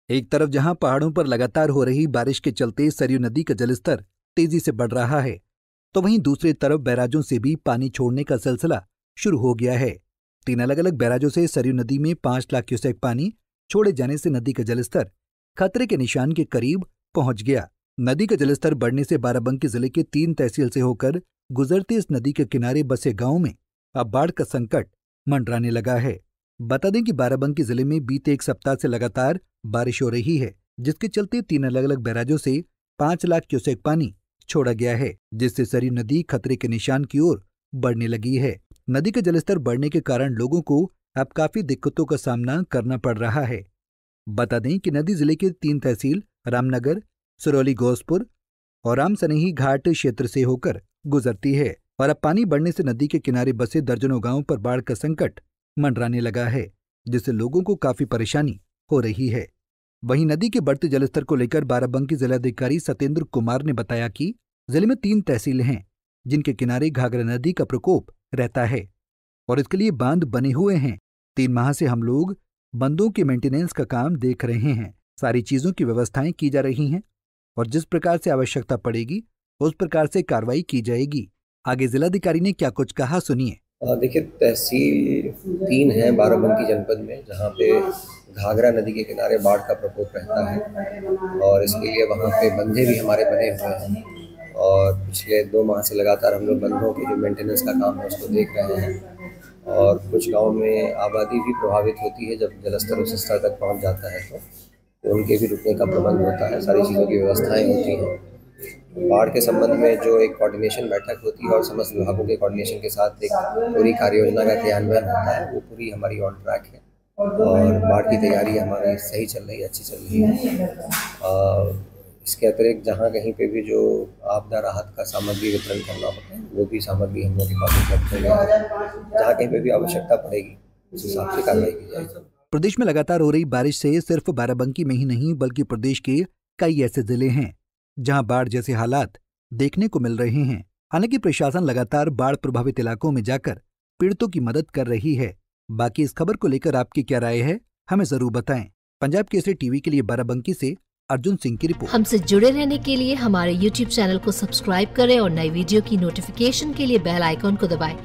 एक तरफ जहां पहाड़ों पर लगातार हो रही बारिश के चलते सरयू नदी का जलस्तर तेजी से बढ़ रहा है, तो वहीं दूसरी तरफ बैराजों से भी पानी छोड़ने का सिलसिला शुरू हो गया है। 3 अलग अलग बैराजों से सरयू नदी में 5 लाख क्यूसेक पानी छोड़े जाने से नदी का जलस्तर खतरे के निशान के करीब पहुंच गया। नदी का जलस्तर बढ़ने से बाराबंकी जिले के 3 तहसील से होकर गुजरते इस नदी के किनारे बसे गांव में अब बाढ़ का संकट मंडराने लगा है। बता दें कि बाराबंकी जिले में बीते एक सप्ताह से लगातार बारिश हो रही है, जिसके चलते 3 अलग अलग बैराजों से 5 लाख क्यूसेक पानी छोड़ा गया है, जिससे सरयू नदी खतरे के निशान की ओर बढ़ने लगी है। नदी का जलस्तर बढ़ने के कारण लोगों को अब काफी दिक्कतों का सामना करना पड़ रहा है। बता दें कि नदी जिले के 3 तहसील रामनगर, सिरौली, घोसपुर और रामसनेही घाट क्षेत्र से होकर गुजरती है और अब पानी बढ़ने से नदी के किनारे बसे दर्जनों गांवों पर बाढ़ का संकट मंडराने लगा है, जिससे लोगों को काफी परेशानी हो रही है। वहीं नदी के बढ़ते जलस्तर को लेकर बाराबंकी जिलाधिकारी सत्येंद्र कुमार ने बताया कि जिले में 3 तहसीलें हैं जिनके किनारे घाघरा नदी का प्रकोप रहता है और इसके लिए बांध बने हुए हैं। 3 माह से हम लोग बंदों के मेंटेनेंस का काम देख रहे हैं। सारी चीजों की व्यवस्थाएं की जा रही हैं और जिस प्रकार से आवश्यकता पड़ेगी उस प्रकार से कार्रवाई की जाएगी। आगे जिलाधिकारी ने क्या कुछ कहा, सुनिए। देखिए, तहसील 3 है बाराबंकी जनपद में, जहाँ पे घाघरा नदी के किनारे बाढ़ का प्रकोप रहता है और इसके लिए वहाँ पे बंधे भी हमारे बने हुए हैं और पिछले 2 माह से लगातार हम लोग बंधों के जो मेंटेनेंस का काम है उसको देख रहे हैं और कुछ गाँव में आबादी भी प्रभावित होती है। जब जलस्तर उस स्तर तक पहुँच जाता है तो उनके भी रुकने का प्रबंध होता है, सारी चीज़ों की व्यवस्थाएँ होती हैं। बाढ़ के संबंध में जो एक कोऑर्डिनेशन बैठक होती है और समस्त विभागों के कोऑर्डिनेशन के साथ एक पूरी कार्य योजना का क्रियान्वयन होता है, वो पूरी हमारी ऑन ट्रैक है और बाढ़ की तैयारी हमारी सही चल रही है, अच्छी चल रही है। इसके अतिरिक्त जहाँ कहीं पे भी जो आपदा राहत का सामग्री वितरण करना होता है वो भी सामग्री हम लोग के पास उपलब्ध हो गया है। जहाँ कहीं पे भी आवश्यकता पड़ेगी उस हिसाब से कार्रवाई की जाएगी। प्रदेश में लगातार हो रही बारिश से सिर्फ बाराबंकी में ही नहीं बल्कि प्रदेश के कई ऐसे जिले हैं जहां बाढ़ जैसे हालात देखने को मिल रहे हैं। हालांकि प्रशासन लगातार बाढ़ प्रभावित इलाकों में जाकर पीड़ितों की मदद कर रही है। बाकी इस खबर को लेकर आपकी क्या राय है, हमें जरूर बताएं। पंजाब केसरी टीवी के लिए बाराबंकी से अर्जुन सिंह की रिपोर्ट। हमसे जुड़े रहने के लिए हमारे YouTube चैनल को सब्सक्राइब करें और नई वीडियो की नोटिफिकेशन के लिए बेल आइकॉन को दबाएं।